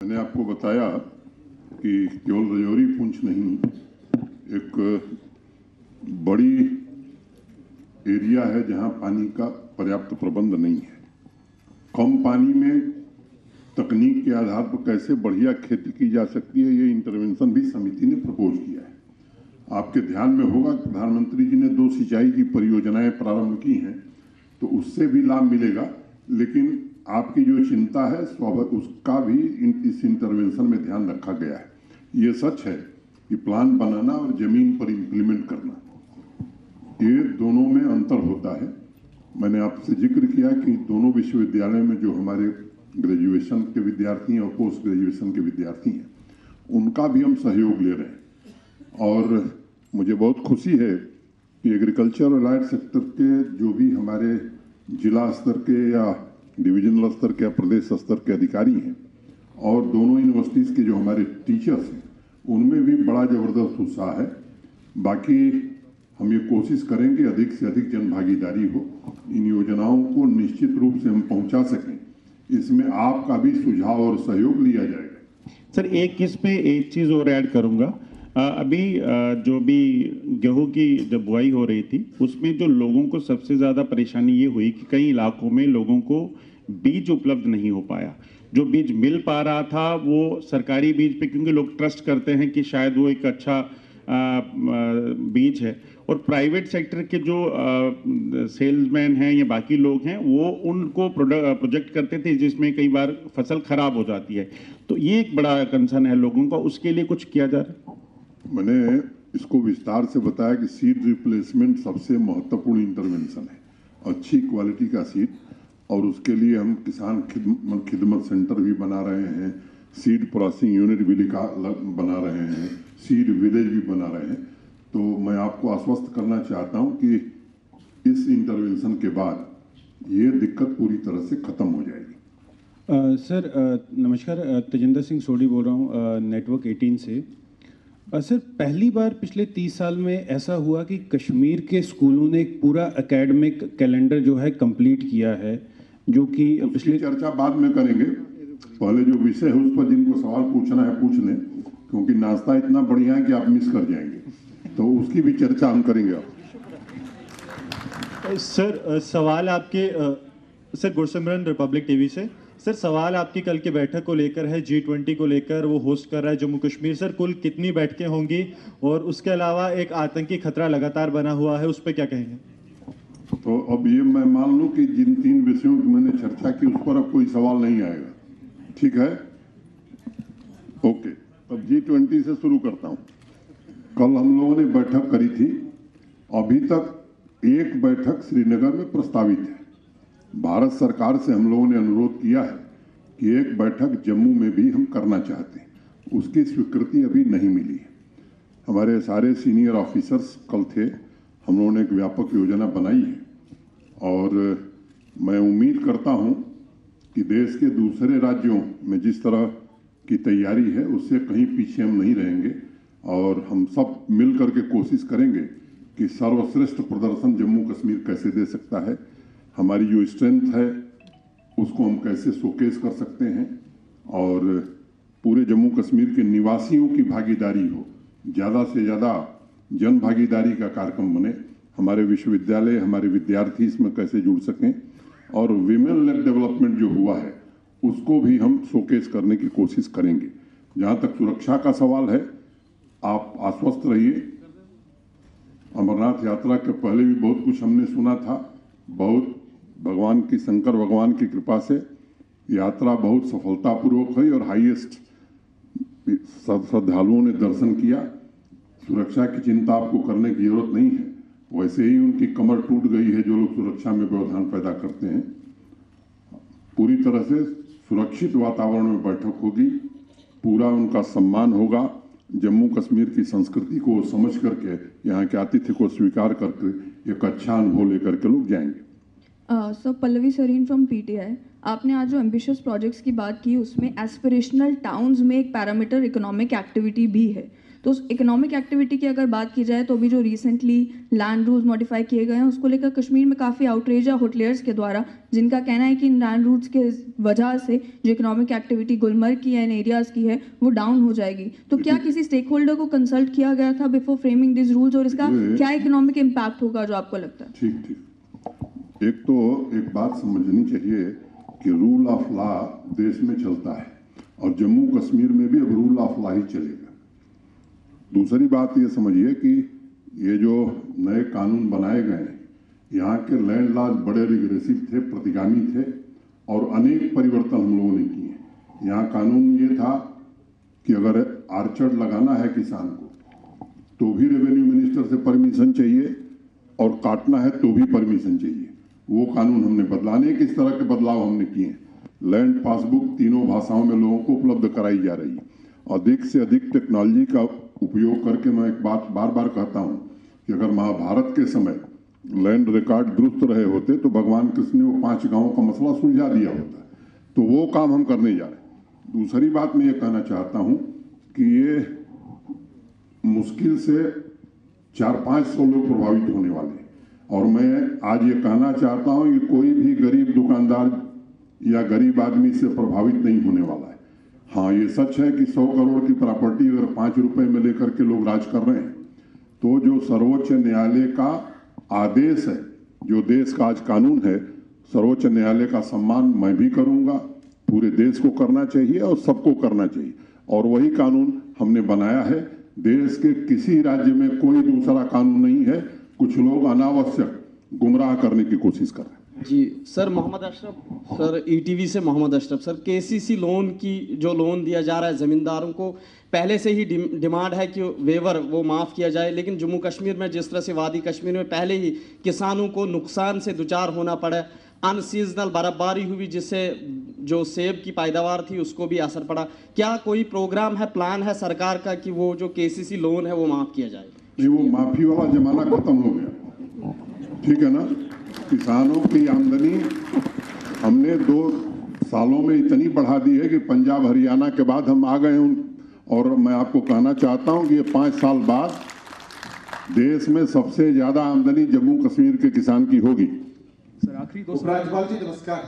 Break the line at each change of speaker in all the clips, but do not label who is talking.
मैंने आपको बताया कि केवल राजौरी पुंछ नहीं, एक बड़ी एरिया है जहां पानी का पर्याप्त प्रबंध नहीं है। कम पानी में तकनीक के आधार पर कैसे बढ़िया खेती की जा सकती है, ये इंटरवेंशन भी समिति ने प्रपोज किया है। आपके ध्यान में होगा प्रधानमंत्री जी ने 2 सिंचाई की परियोजनाएं प्रारंभ की हैं, तो उससे भी लाभ मिलेगा। लेकिन आपकी जो चिंता है स्वाभाविक, उसका भी इस इंटरवेंशन में ध्यान रखा गया है। ये सच है कि प्लान बनाना और जमीन पर इम्प्लीमेंट करना, ये दोनों में अंतर होता है। मैंने आपसे जिक्र किया कि दोनों विश्वविद्यालय में जो हमारे ग्रेजुएशन के विद्यार्थी हैं और पोस्ट ग्रेजुएशन के विद्यार्थी हैं, उनका भी हम सहयोग ले रहे हैं। और मुझे बहुत खुशी है कि एग्रीकल्चर और एलाइड सेक्टर के जो भी हमारे जिला स्तर के या डिविजनल स्तर के या प्रदेश स्तर के अधिकारी हैं और दोनों यूनिवर्सिटीज़ के जो हमारे टीचर्स हैं, उनमें भी बड़ा ज़बरदस्त उत्साह है। बाकी हम ये कोशिश करेंगे अधिक से अधिक जन भागीदारी हो, इन योजनाओं को निश्चित रूप से हम पहुंचा सकें। इसमें आपका भी सुझाव और सहयोग लिया जाएगा।
सर, इस पे एक चीज़ और ऐड करूंगा। अभी जो भी गेहूं की जब बुआई हो रही थी, उसमें जो लोगों को सबसे ज़्यादा परेशानी ये हुई कि कई इलाकों में लोगों को बीज उपलब्ध नहीं हो पाया। जो बीज मिल पा रहा था वो सरकारी बीज पे, क्योंकि लोग ट्रस्ट करते हैं कि शायद वो एक अच्छा बीज है, और प्राइवेट सेक्टर के जो सेल्समैन हैं या बाकी लोग हैं वो उनको प्रोजेक्ट करते थे जिसमें कई बार फसल खराब हो जाती है। तो ये एक बड़ा कंसर्न है लोगों का, उसके लिए कुछ किया जा रहा है?
मैंने इसको विस्तार से बताया कि सीड रिप्लेसमेंट सबसे महत्वपूर्ण इंटरवेंशन है। अच्छी क्वालिटी का सीड, और उसके लिए हम किसान खिदमत सेंटर भी बना रहे हैं, सीड प्रोसेसिंग यूनिट भी बना रहे हैं, सीड विलेज भी बना रहे हैं। तो मैं आपको आश्वस्त करना चाहता हूं कि इस इंटरवेंशन के बाद ये दिक्कत पूरी तरह से खत्म हो जाएगी।
सर नमस्कार, तेजिंदर सिंह सोडी बोल रहा हूँ नेटवर्क 18 से। सर, पहली बार पिछले 30 साल में ऐसा हुआ कि कश्मीर के स्कूलों ने एक पूरा एकेडमिक कैलेंडर जो है कंप्लीट किया है, जो कि
पिछली चर्चा बाद में करेंगे। पहले जो विषय है उस पर जिनको सवाल पूछना है पूछ लें, क्योंकि नाश्ता इतना बढ़िया है कि आप मिस कर जाएंगे, तो उसकी भी चर्चा हम करेंगे।
सर सवाल आपके सर गुरसिमरन रिपब्लिक टीवी से। सर सवाल आपकी कल की बैठक को लेकर है, G20 को लेकर वो होस्ट कर रहा है जम्मू कश्मीर। सर कुल कितनी बैठकें होंगी, और उसके अलावा एक आतंकी खतरा लगातार बना हुआ है, उस पर क्या कहेंगे?
तो अब ये मैं मान लूं कि जिन 3 विषयों की मैंने चर्चा की उस पर अब कोई सवाल नहीं आएगा, ठीक है? ओके, अब G20 से शुरू करता हूं। कल हम लोगों ने बैठक करी थी, अभी तक एक बैठक श्रीनगर में प्रस्तावित है। भारत सरकार से हम लोगों ने अनुरोध किया है कि एक बैठक जम्मू में भी हम करना चाहते हैं, उसकी स्वीकृति अभी नहीं मिली है। हमारे सारे सीनियर ऑफिसर्स कल थे, हम लोगों ने एक व्यापक योजना बनाई है, और मैं उम्मीद करता हूं कि देश के दूसरे राज्यों में जिस तरह की तैयारी है उससे कहीं पीछे हम नहीं रहेंगे, और हम सब मिल करके कोशिश करेंगे कि सर्वश्रेष्ठ प्रदर्शन जम्मू कश्मीर कैसे दे सकता है, हमारी जो स्ट्रेंथ है उसको हम कैसे शोकेस कर सकते हैं, और पूरे जम्मू कश्मीर के निवासियों की भागीदारी हो, ज़्यादा से ज़्यादा जन भागीदारी का कार्यक्रम बने। हमारे विश्वविद्यालय, हमारे विद्यार्थी इसमें कैसे जुड़ सकें, और विमेन लेड डेवलपमेंट जो हुआ है उसको भी हम शोकेस करने की कोशिश करेंगे। जहाँ तक सुरक्षा का सवाल है, आप आश्वस्त रहिए। अमरनाथ यात्रा के पहले भी बहुत कुछ हमने सुना था, बहुत भगवान की, शंकर भगवान की कृपा से यात्रा बहुत सफलतापूर्वक हुई और हाईएस्ट श्रद्धालुओं ने दर्शन किया। सुरक्षा की चिंता आपको करने की जरूरत नहीं है, वैसे ही उनकी कमर टूट गई है जो लोग सुरक्षा में व्यवधान पैदा करते हैं। पूरी तरह से सुरक्षित वातावरण में बैठक होगी, पूरा उनका सम्मान होगा। जम्मू कश्मीर की संस्कृति को समझ करके, यहाँ के आतिथ्य को स्वीकार करके एक अच्छा अनुभव लेकर के लोग जाएंगे।
Sir Pallavi Sareen from PTI। आपने आज जो एम्बिशियस प्रोजेक्ट्स की बात की उसमें एस्पिरेशनल टाउन्स में एक पैरामीटर इकोनॉमिक एक्टिविटी भी है, तो उस इकोनॉमिक एक्टिविटी की अगर बात की जाए तो अभी जो रिसेंटली लैंड रूल्स मॉडिफाई किए गए हैं उसको लेकर कश्मीर में काफ़ी आउटरीच है होटलियर्स के द्वारा, जिनका कहना है कि इन लैंड रूल्स के वजह से जो इकोनॉमिक एक्टिविटी गुलमर्ग की या इन एरियाज़ की है वो डाउन हो जाएगी। तो क्या किसी स्टेक होल्डर को कंसल्ट किया गया था बिफोर फ्रेमिंग दिस रूल्स, और इसका क्या इकोनॉमिक इम्पैक्ट होगा जो आपको लगता है?
ठीक। एक तो एक बात समझनी चाहिए कि रूल ऑफ लॉ देश में चलता है और जम्मू कश्मीर में भी अब रूल ऑफ लॉ ही चलेगा। दूसरी बात ये समझिए कि ये जो नए कानून बनाए गए हैं, यहाँ के लैंड लॉज बड़े रिग्रेसिव थे, प्रतिगामी थे और अनेक परिवर्तन हम लोगों ने किए। यहाँ कानून ये था कि अगर आर्चर्ड लगाना है किसान को तो भी रेवेन्यू मिनिस्टर से परमिशन चाहिए और काटना है तो भी परमिशन चाहिए। वो कानून हमने बदला, अनेक इस तरह के बदलाव हमने किए हैं। लैंड पासबुक तीनों भाषाओं में लोगों को उपलब्ध कराई जा रही है। अधिक से अधिक टेक्नोलॉजी का उपयोग करके मैं एक बात बार बार कहता हूँ कि अगर महाभारत के समय लैंड रिकॉर्ड दुरुस्त रहे होते तो भगवान कृष्ण ने वो 5 गांवों का मसला सुलझा दिया होता। तो वो काम हम करने जा रहे हैं। दूसरी बात मैं ये कहना चाहता हूँ कि ये मुश्किल से 400-500 लोग प्रभावित होने वाले हैं और मैं आज ये कहना चाहता हूँ कि कोई भी गरीब दुकानदार या गरीब आदमी से प्रभावित नहीं होने वाला है। हाँ, ये सच है कि 100 करोड़ की प्रॉपर्टी अगर 5 रुपए में लेकर के लोग राज कर रहे हैं तो जो सर्वोच्च न्यायालय का आदेश है, जो देश का आज कानून है, सर्वोच्च न्यायालय का सम्मान मैं भी करूंगा, पूरे देश को करना चाहिए और सबको करना चाहिए और वही कानून हमने बनाया है। देश के किसी राज्य में कोई दूसरा कानून नहीं है। कुछ लोग अनावश्यक गुमराह करने की कोशिश कर रहे हैं।
जी sir, Mohammad Ashraf sir, ETV से Mohammad Ashraf sir. KCC loan की जो लोन दिया जा रहा है ज़मींदारों को, पहले से ही डिमांड है कि वेवर वो माफ़ किया जाए, लेकिन जम्मू कश्मीर में जिस तरह से वादी कश्मीर में पहले ही किसानों को नुकसान से दुचार होना पड़ा, अनसीजनल बर्फबारी हुई जिससे जो सेब की पैदावार थी उसको भी असर पड़ा, क्या कोई प्रोग्राम है, प्लान है सरकार का कि वो जो केसीसी लोन है वो माफ़ किया जाए?
नहीं, वो माफी वाला जमाना खत्म हो गया, ठीक है ना। किसानों की आमदनी हमने 2 सालों में इतनी बढ़ा दी है कि पंजाब हरियाणा के बाद हम आ गए हैं। और मैं आपको कहना चाहता हूं कि ये 5 साल बाद देश में सबसे ज्यादा आमदनी जम्मू कश्मीर के किसान की होगी।
सर आखिरी 2 उपराज्यपाल जी नमस्कार।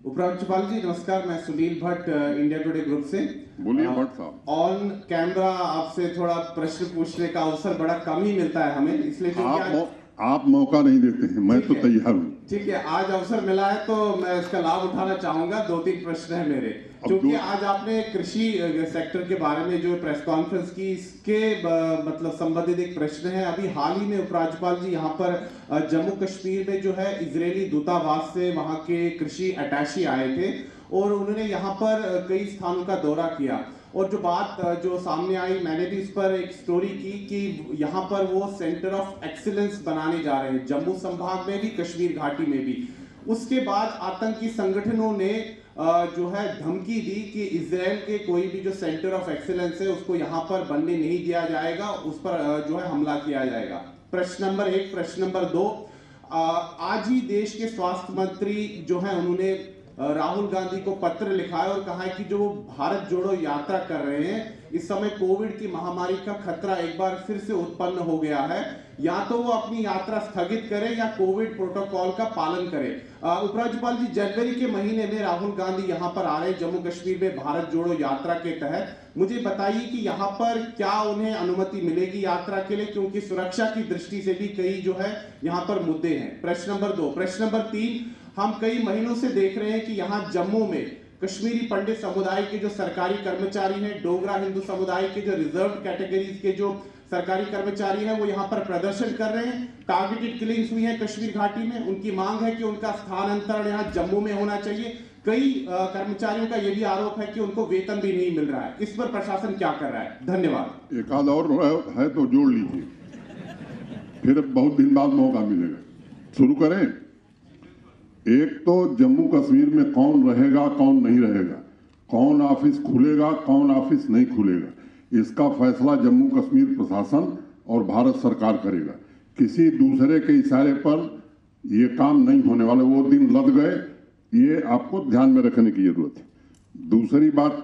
उपराज्यपाल जी नमस्कार, मैं Sunil Bhatt India today group से।
बोलिए भट्ट साहब। ऑन
कैमरा आपसे थोड़ा प्रश्न पूछने का अवसर बड़ा कम ही मिलता है हमें, इसलिए
आप मौका नहीं देते हैं, मैं तो तैयार हूँ।
ठीक है, आज अवसर मिला है तो मैं इसका लाभ उठाना चाहूंगा। 2-3 प्रश्न है मेरे, क्योंकि आज आपने कृषि सेक्टर के बारे में जो प्रेस कॉन्फ्रेंस की, इसके मतलब संबंधित एक प्रश्न है। अभी हाल ही में उपराज्यपाल जी यहाँ पर जम्मू कश्मीर में जो है इजरायली दूतावास से वहाँ के कृषि अटैची आए थे और उन्होंने यहाँ पर कई स्थानों का दौरा किया और जो बात जो सामने आई, मैंने भी इस पर एक स्टोरी की कि यहाँ पर वो सेंटर ऑफ एक्सीलेंस बनाने जा रहे हैं, जम्मू संभाग में भी, कश्मीर घाटी में भी। उसके बाद आतंकी संगठनों ने जो है धमकी दी कि इजराइल के कोई भी जो सेंटर ऑफ एक्सीलेंस है उसको यहाँ पर बनने नहीं दिया जाएगा, उस पर जो है हमला किया जाएगा। प्रश्न नंबर 1। प्रश्न नंबर 2, आज ही देश के स्वास्थ्य मंत्री जो है उन्होंने राहुल गांधी को पत्र लिखा है और कहा है कि जो भारत जोड़ो यात्रा कर रहे हैं, इस समय कोविड की महामारी का खतरा एक बार फिर से उत्पन्न हो गया है, या तो वो अपनी यात्रा स्थगित करें या कोविड प्रोटोकॉल का पालन करें। उपराज्यपाल जी, जनवरी के महीने में राहुल गांधी यहाँ पर आ रहे हैं जम्मू कश्मीर में भारत जोड़ो यात्रा के तहत। मुझे बताइए कि यहाँ पर क्या उन्हें अनुमति मिलेगी यात्रा के लिए, क्योंकि सुरक्षा की दृष्टि से भी कई जो है यहाँ पर मुद्दे हैं। प्रश्न नंबर 2। प्रश्न नंबर 3, हम कई महीनों से देख रहे हैं कि यहाँ जम्मू में कश्मीरी पंडित समुदाय के जो सरकारी कर्मचारी हैं, डोगरा हिंदू समुदाय के जो रिजर्व कैटेगरीज के जो सरकारी कर्मचारी हैं, वो यहाँ पर प्रदर्शन कर रहे हैं। टारगेटेड किलिंग्स हुई हैं कश्मीर घाटी में। उनकी मांग है कि उनका स्थानांतरण यहाँ जम्मू में होना चाहिए। कई कर्मचारियों का ये भी आरोप है कि उनको वेतन भी नहीं मिल रहा है। इस पर प्रशासन क्या कर रहा है? धन्यवाद।
एक आध और है तो जोड़ लीजिए, फिर बहुत दिन बाद मौका मिलेगा। शुरू करें। एक तो जम्मू कश्मीर में कौन रहेगा कौन नहीं रहेगा, कौन ऑफिस खुलेगा कौन ऑफिस नहीं खुलेगा, इसका फैसला जम्मू कश्मीर प्रशासन और भारत सरकार करेगा। किसी दूसरे के इशारे पर ये काम नहीं होने वाले, वो दिन लद गए, ये आपको ध्यान में रखने की जरूरत है। दूसरी बात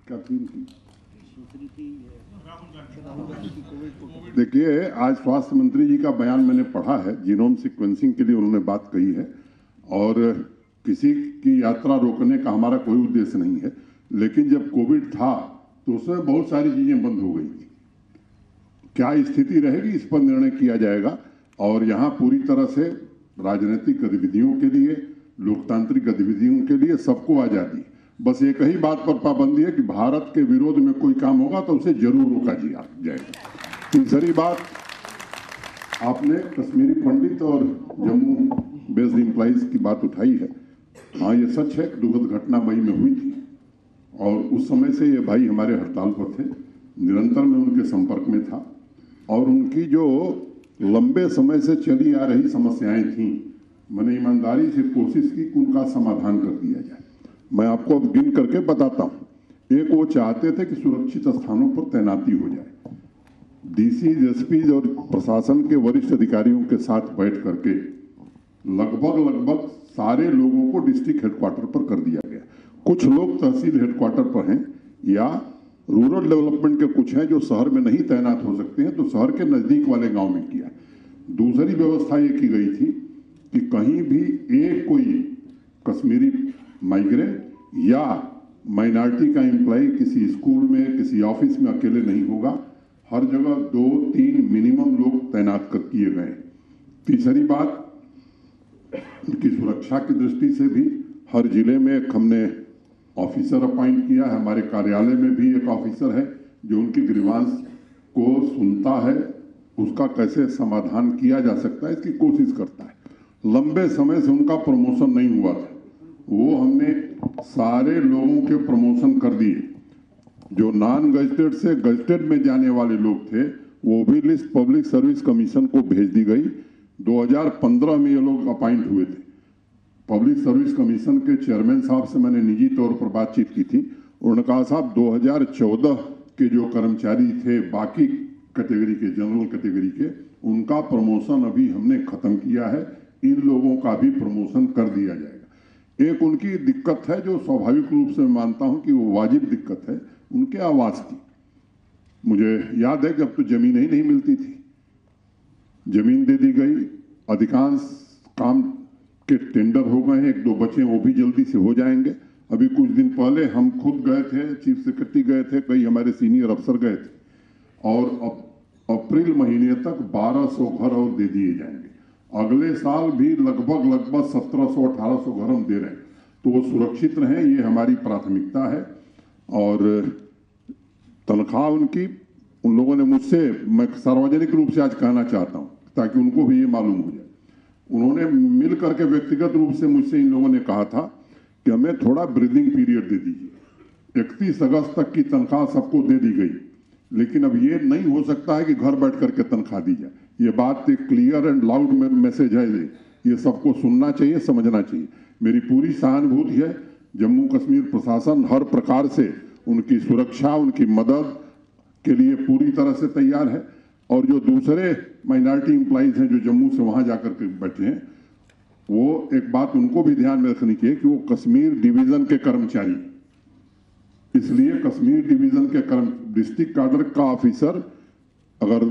क्या थी? देखिए, आज स्वास्थ्य मंत्री जी का बयान मैंने पढ़ा है, जीनोम सीक्वेंसिंग के लिए उन्होंने बात कही है और किसी की यात्रा रोकने का हमारा कोई उद्देश्य नहीं है। लेकिन जब कोविड था तो उसमें बहुत सारी चीजें बंद हो गई थी। क्या स्थिति रहेगी इस पर निर्णय किया जाएगा और यहाँ पूरी तरह से राजनीतिक गतिविधियों के लिए, लोकतांत्रिक गतिविधियों के लिए सबको आजादी। बस एक ही बात पर पाबंदी है कि भारत के विरोध में कोई काम होगा तो उसे जरूर रोका जाएगा। तीसरी बात, आपने कश्मीरी पंडित और जम्मू बेस्ड एम्प्लॉइज की बात उठाई है। हाँ, ये सच है, दुखद घटना मई में हुई थी और उस समय से ये भाई हमारे हड़ताल पर थे। निरंतर मैं उनके संपर्क में था और उनकी जो लंबे समय से चली आ रही समस्याएं थीं, मैंने ईमानदारी से कोशिश की कि उनका समाधान कर दिया जाए। मैं आपको अब गिन करके बताता हूँ। एक, वो चाहते थे कि सुरक्षित स्थानों पर तैनाती हो जाए। डीसी, एसपी और प्रशासन के वरिष्ठ अधिकारियों के साथ बैठ करके लगभग सारे लोगों को डिस्ट्रिक्ट हेडक्वार्टर पर कर दिया गया। कुछ लोग तहसील हेडक्वार्टर पर हैं या रूरल डेवलपमेंट के कुछ हैं जो शहर में नहीं तैनात हो सकते हैं, तो शहर के नजदीक वाले गांव में किया। दूसरी व्यवस्था ये की गई थी कि कहीं भी एक कोई कश्मीरी माइग्रेंट या माइनॉरिटी का एम्प्लॉय किसी स्कूल में, किसी ऑफिस में अकेले नहीं होगा। हर जगह 2-3 मिनिमम लोग तैनात कर किए गए। तीसरी बात, उनकी सुरक्षा की दृष्टि से भी हर जिले में एक हमने ऑफिसर अपॉइंट किया है। हमारे कार्यालय में भी एक ऑफिसर है जो उनकी ग्रीवांस को सुनता है, उसका कैसे समाधान किया जा सकता है इसकी कोशिश करता है। लंबे समय से उनका प्रमोशन नहीं हुआ था, वो हमने सारे लोगों के प्रमोशन कर दिए। जो नॉन गजटेड से गजटेड में जाने वाले लोग थे वो भी लिस्ट पब्लिक सर्विस कमीशन को भेज दी गई। 2015 में ये लोग अपॉइंट हुए थे। पब्लिक सर्विस कमीशन के चेयरमैन साहब से मैंने निजी तौर पर बातचीत की थी। उन्होंने कहा, साहब 2014 के जो कर्मचारी थे बाकी कैटेगरी के, जनरल कैटेगरी के, उनका प्रमोशन अभी हमने खत्म किया है, इन लोगों का भी प्रमोशन कर दिया जाएगा। एक उनकी दिक्कत है जो स्वाभाविक रूप से मानता हूं कि वो वाजिब दिक्कत है, उनके आवास की। मुझे याद है कि अब तो जमीन ही नहीं मिलती थी, जमीन दे दी गई। अधिकांश काम के टेंडर हो गए हैं, 1-2 बचे वो भी जल्दी से हो जाएंगे। अभी कुछ दिन पहले हम खुद गए थे, चीफ सेक्रेटरी गए थे, कई हमारे सीनियर अफसर गए थे और अप्रैल महीने तक 1200 घर और दे दिए जाएंगे। अगले साल भी लगभग 1700-1800 घर हम दे रहे हैं। तो वो सुरक्षित रहें, ये हमारी प्राथमिकता है। और तनख्वाह उनकी, उन लोगों ने मुझसे, मैं सार्वजनिक रूप से आज कहना चाहता हूं ताकि उनको भी ये मालूम हो जाए, उन्होंने मिल करके व्यक्तिगत रूप से मुझसे इन लोगों ने कहा था कि हमें थोड़ा ब्रीदिंग पीरियड दे दीजिए। 31 अगस्त तक की तनख्वाह सबको दे दी गई, लेकिन अब ये नहीं हो सकता है कि घर बैठ करके तनख्वाह दी जाए। ये बात एक क्लियर एंड लाउड मैसेज है, ये सबको सुनना चाहिए, समझना चाहिए। मेरी पूरी सहानुभूति है। जम्मू कश्मीर प्रशासन हर प्रकार से उनकी सुरक्षा, उनकी मदद के लिए पूरी तरह से तैयार है। और जो दूसरे माइनॉरिटी एम्प्लॉइज हैं जो जम्मू से वहां जाकर के बैठे हैं, वो एक बात उनको भी ध्यान में रखनी चाहिए कि वो कश्मीर डिवीजन के कर्मचारी, इसलिए कश्मीर डिवीजन के डिस्ट्रिक्ट काडर का ऑफिसर अगर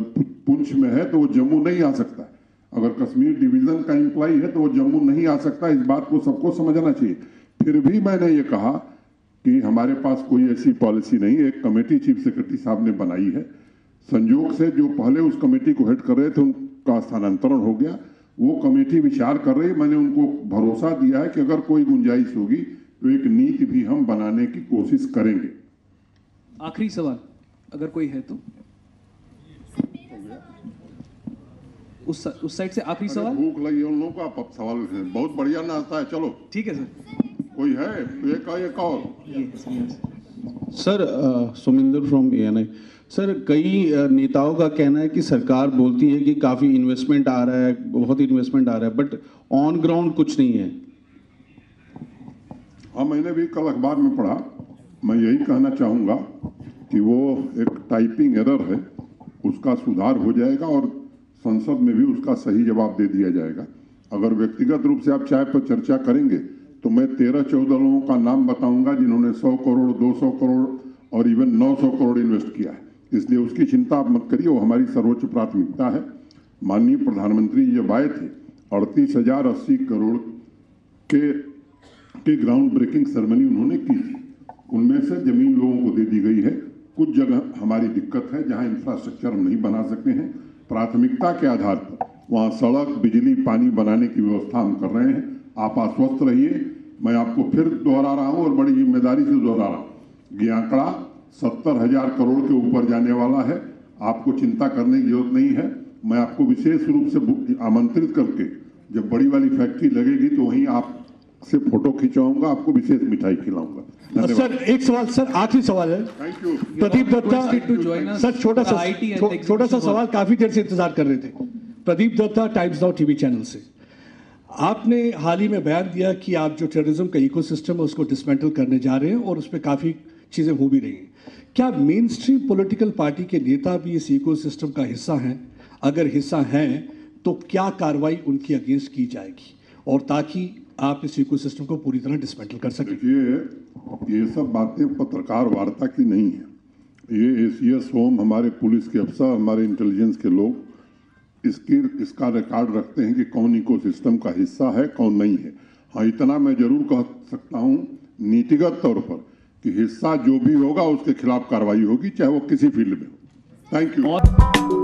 पुंछ में है तो वो जम्मू नहीं आ सकता। अगर कश्मीर डिवीजन का एम्प्लॉय है तो वो जम्मू नहीं आ सकता। इस बात को सबको समझना चाहिए। फिर भी मैंने ये कहा कि हमारे पास कोई ऐसी पॉलिसी नहीं है। एक कमेटी चीफ सेक्रेटरी साहब ने बनाई है। संयोग से जो पहले उस कमेटी को हेड कर रहे थे उनका स्थानांतरण हो गया। वो कमेटी विचार कर रही है। मैंने उनको भरोसा दिया है कि अगर कोई गुंजाइश होगी तो एक नीति भी हम बनाने की कोशिश करेंगे।
आखिरी सवाल अगर कोई है तो उस साइड से आखिरी सवाल।
भूख लगी उन लोगों को, आप सवाल बहुत बढ़िया नाश्ता है। चलो
ठीक है सर,
कोई है तो एक और
sir, Suminder from ANI। Sir, कई नेताओं का कहना है कि सरकार बोलती है कि काफ़ी इन्वेस्टमेंट आ रहा है, बहुत इन्वेस्टमेंट आ रहा है, बट ऑन ग्राउंड कुछ नहीं है।
हाँ, मैंने भी कल अखबार में पढ़ा। मैं यही कहना चाहूँगा कि वो एक टाइपिंग एरर है, उसका सुधार हो जाएगा और संसद में भी उसका सही जवाब दे दिया जाएगा। अगर व्यक्तिगत रूप से आप चाय पर चर्चा करेंगे तो मैं 13-14 लोगों का नाम बताऊंगा जिन्होंने 100 करोड़, 200 करोड़ और इवन 900 करोड़ इन्वेस्ट किया है, इसलिए उसकी चिंता आप मत करिए, वो हमारी सर्वोच्च प्राथमिकता है। माननीय प्रधानमंत्री जब आए थे 38,080 करोड़ के ग्राउंड ब्रेकिंग सेरेमनी उन्होंने की थी, उनमें से जमीन लोगों को दे दी गई है। कुछ जगह हमारी दिक्कत है जहां इंफ्रास्ट्रक्चर हम नहीं बना सके हैं, प्राथमिकता के आधार पर वहां सड़क, बिजली, पानी बनाने की व्यवस्था हम कर रहे हैं। आप आश्वस्त रहिए, मैं आपको फिर दोहरा रहा हूं और बड़ी जिम्मेदारी से दोहरा रहा हूं, ये आंकड़ा 70,000 करोड़ के ऊपर जाने वाला है। आपको चिंता करने की जरूरत नहीं है। मैं आपको विशेष रूप से आमंत्रित करके जब बड़ी वाली फैक्ट्री लगेगी तो वहीं आपसे फोटो खिंचवाऊंगा, आपको विशेष मिठाई खिलाऊंगा।
सर एक सवाल, सर आखिरी सवाल है।
Thank you.
Pradeep Dutta sir, छोटा सा सवाल, काफी देर से इंतजार कर रहे थे। Pradeep Dutta, Times Now TV channel से। आपने हाल ही में बयान दिया कि आप जो टेररिज्म का इकोसिस्टम है उसको डिसमेंटल करने जा रहे हैं और उसमें काफी चीजें हो भी रही हैं। क्या मेन स्ट्रीम पॉलिटिकल पार्टी के नेता भी इस इकोसिस्टम का हिस्सा हैं? अगर हिस्सा हैं तो क्या कार्रवाई उनकी अगेंस्ट की जाएगी और ताकि आप इस इकोसिस्टम को पूरी तरह डिसमेंटल कर सकें?
देखिए, ये सब बातें पत्रकार वार्ता की नहीं है। ये एसीएस होम, हमारे पुलिस के अफसर, हमारे इंटेलिजेंस के लोग इसका रिकॉर्ड रखते हैं कि कौन इकोसिस्टम का हिस्सा है, कौन नहीं है। हाँ, इतना मैं जरूर कह सकता हूँ नीतिगत तौर पर कि हिस्सा जो भी होगा उसके खिलाफ कार्रवाई होगी, चाहे वो किसी फील्ड में हो। Thank you.